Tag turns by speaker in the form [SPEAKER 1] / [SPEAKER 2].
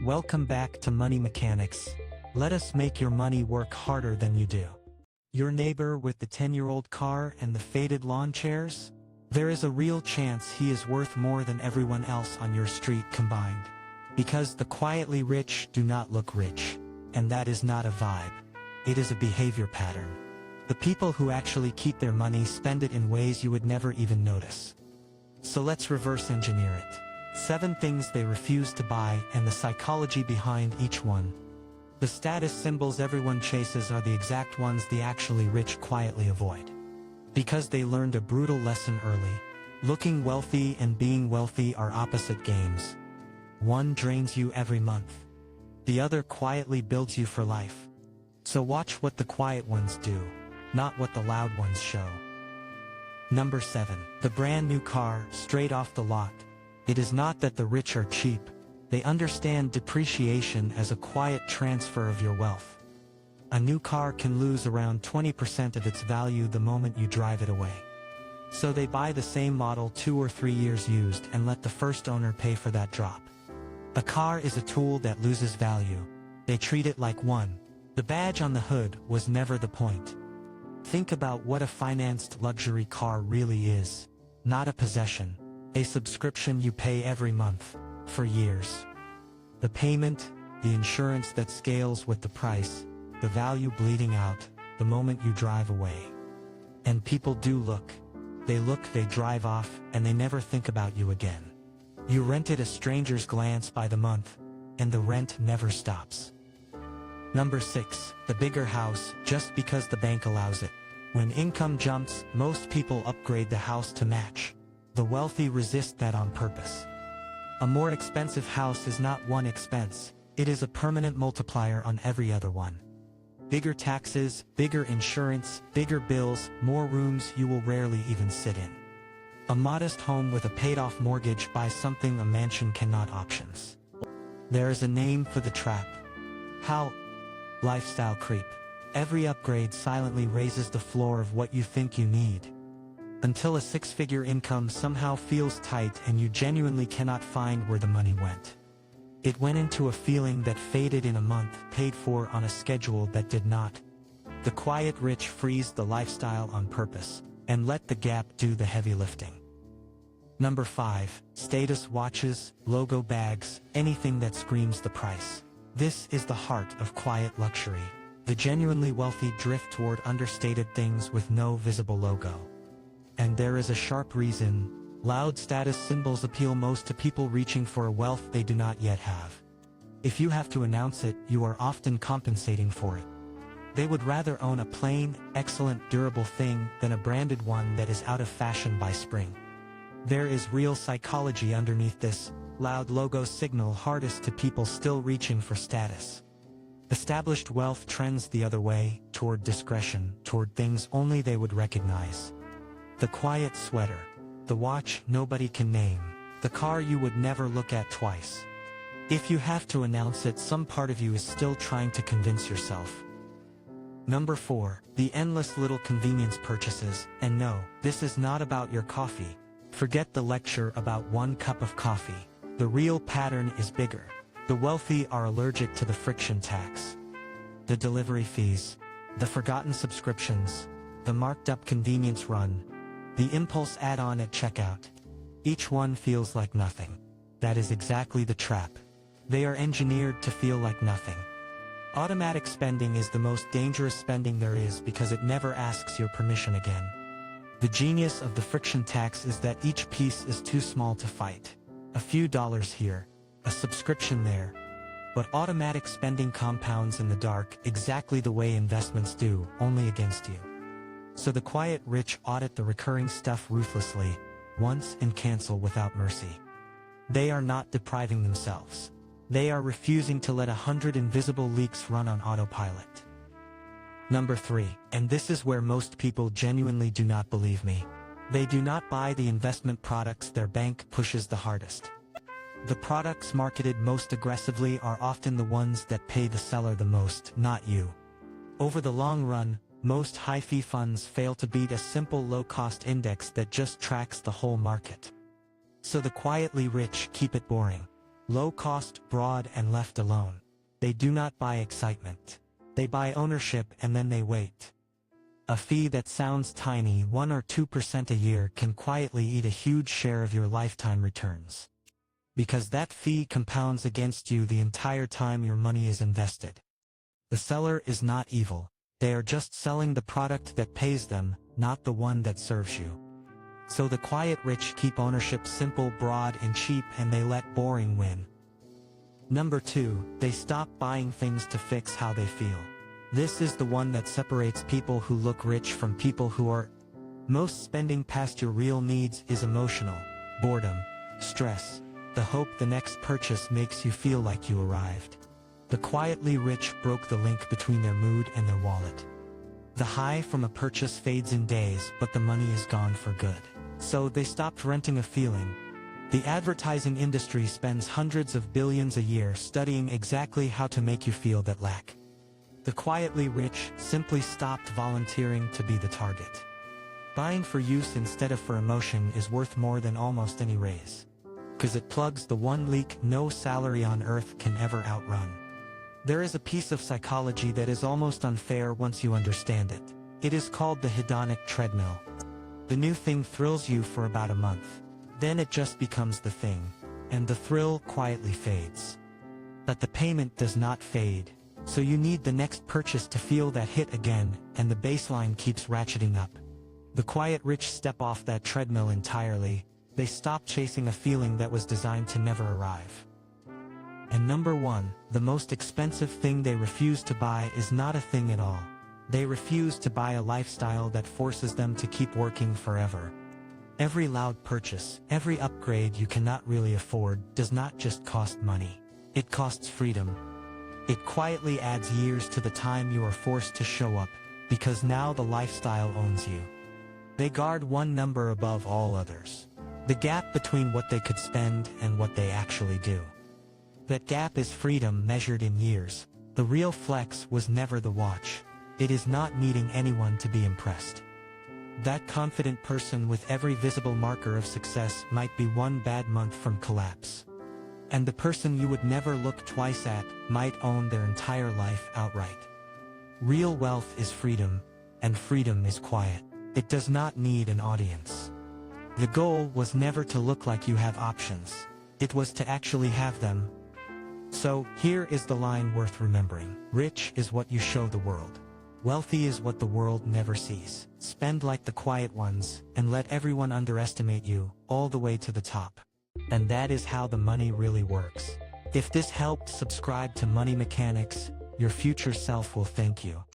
[SPEAKER 1] Welcome back to Money Mechanics. Let us make your money work harder than you do. Your neighbor with the 10-year-old car and the faded lawn chairs? There is a real chance he is worth more than everyone else on your street combined. Because the quietly rich do not look rich. And that is not a vibe. It is a behavior pattern. The people who actually keep their money spend it in ways you would never even notice. So let's reverse engineer it. 7 things they refuse to buy and the psychology behind each one. The status symbols everyone chases are the exact ones the actually rich quietly avoid. Because they learned a brutal lesson early. Looking wealthy and being wealthy are opposite games. One drains you every month. The other quietly builds you for life. So watch what the quiet ones do, not what the loud ones show. Number 7. The brand new car, straight off the lot. It is not that the rich are cheap. They understand depreciation as a quiet transfer of your wealth. A new car can lose around 20% of its value the moment you drive it away. So they buy the same model 2 or 3 years used and let the first owner pay for that drop. A car is a tool that loses value. They treat it like one. The badge on the hood was never the point. Think about what a financed luxury car really is. Not a possession. A subscription you pay every month, for years. The payment, the insurance that scales with the price, the value bleeding out, the moment you drive away. And people do look. They look, they drive off, and they never think about you again. You rented a stranger's glance by the month, and the rent never stops. Number 6. The bigger house, just because the bank allows it. When income jumps, most people upgrade the house to match. The wealthy resist that on purpose. A more expensive house is not one expense, it is a permanent multiplier on every other one. Bigger taxes, bigger insurance, bigger bills, more rooms you will rarely even sit in. A modest home with a paid-off mortgage buys something a mansion cannot. Options. There is a name for the trap. How? Lifestyle creep. Every upgrade silently raises the floor of what you think you need. Until a 6-figure income somehow feels tight and you genuinely cannot find where the money went. It went into a feeling that faded in a month, paid for on a schedule that did not. The quiet rich freeze the lifestyle on purpose, and let the gap do the heavy lifting. Number 5. Status watches, logo bags, anything that screams the price. This is the heart of quiet luxury. The genuinely wealthy drift toward understated things with no visible logo. And there is a sharp reason. Loud status symbols appeal most to people reaching for a wealth they do not yet have. If you have to announce it, you are often compensating for it. They would rather own a plain, excellent, durable thing than a branded one that is out of fashion by spring. There is real psychology underneath this. Loud logo signal hardest to people still reaching for status. Established wealth trends the other way, toward discretion, toward things only they would recognize. The quiet sweater. The watch nobody can name. The car you would never look at twice. If you have to announce it, some part of you is still trying to convince yourself. Number 4. The endless little convenience purchases. And no, this is not about your coffee. Forget the lecture about 1 cup of coffee. The real pattern is bigger. The wealthy are allergic to the friction tax. The delivery fees. The forgotten subscriptions. The marked up convenience run. The impulse add-on at checkout. Each one feels like nothing. That is exactly the trap. They are engineered to feel like nothing. Automatic spending is the most dangerous spending there is because it never asks your permission again. The genius of the friction tax is that each piece is too small to fight. A few dollars here, a subscription there. But automatic spending compounds in the dark exactly the way investments do, only against you. So the quiet rich audit the recurring stuff ruthlessly, once and cancel without mercy. They are not depriving themselves. They are refusing to let 100 invisible leaks run on autopilot. Number 3, and this is where most people genuinely do not believe me. They do not buy the investment products their bank pushes the hardest. The products marketed most aggressively are often the ones that pay the seller the most, not you. Over the long run, most high-fee funds fail to beat a simple low-cost index that just tracks the whole market. So the quietly rich keep it boring. Low cost, broad, and left alone. They do not buy excitement. They buy ownership and then they wait. A fee that sounds tiny, 1 or 2% a year, can quietly eat a huge share of your lifetime returns. Because that fee compounds against you the entire time your money is invested. The seller is not evil. They are just selling the product that pays them, not the one that serves you. So the quiet rich keep ownership simple, broad, and cheap, and they let boring win. Number 2, they stop buying things to fix how they feel. This is the one that separates people who look rich from people who are. Most spending past your real needs is emotional, boredom, stress, the hope the next purchase makes you feel like you arrived. The quietly rich broke the link between their mood and their wallet. The high from a purchase fades in days, but the money is gone for good. So they stopped renting a feeling. The advertising industry spends hundreds of billions a year studying exactly how to make you feel that lack. The quietly rich simply stopped volunteering to be the target. Buying for use instead of for emotion is worth more than almost any raise. 'Cause it plugs the one leak no salary on earth can ever outrun. There is a piece of psychology that is almost unfair once you understand it. It is called the hedonic treadmill. The new thing thrills you for about a month. Then it just becomes the thing, and the thrill quietly fades. But the payment does not fade, so you need the next purchase to feel that hit again, and the baseline keeps ratcheting up. The quiet rich step off that treadmill entirely. They stop chasing a feeling that was designed to never arrive. And number 1, the most expensive thing they refuse to buy is not a thing at all. They refuse to buy a lifestyle that forces them to keep working forever. Every loud purchase, every upgrade you cannot really afford, does not just cost money. It costs freedom. It quietly adds years to the time you are forced to show up, because now the lifestyle owns you. They guard one number above all others. The gap between what they could spend and what they actually do. That gap is freedom measured in years. The real flex was never the watch. It is not needing anyone to be impressed. That confident person with every visible marker of success might be one bad month from collapse. And the person you would never look twice at might own their entire life outright. Real wealth is freedom, and freedom is quiet. It does not need an audience. The goal was never to look like you have options. It was to actually have them. So, here is the line worth remembering. Rich is what you show the world. Wealthy is what the world never sees. Spend like the quiet ones, and let everyone underestimate you, all the way to the top. And that is how the money really works. If this helped, subscribe to Money Mechanics. Your future self will thank you.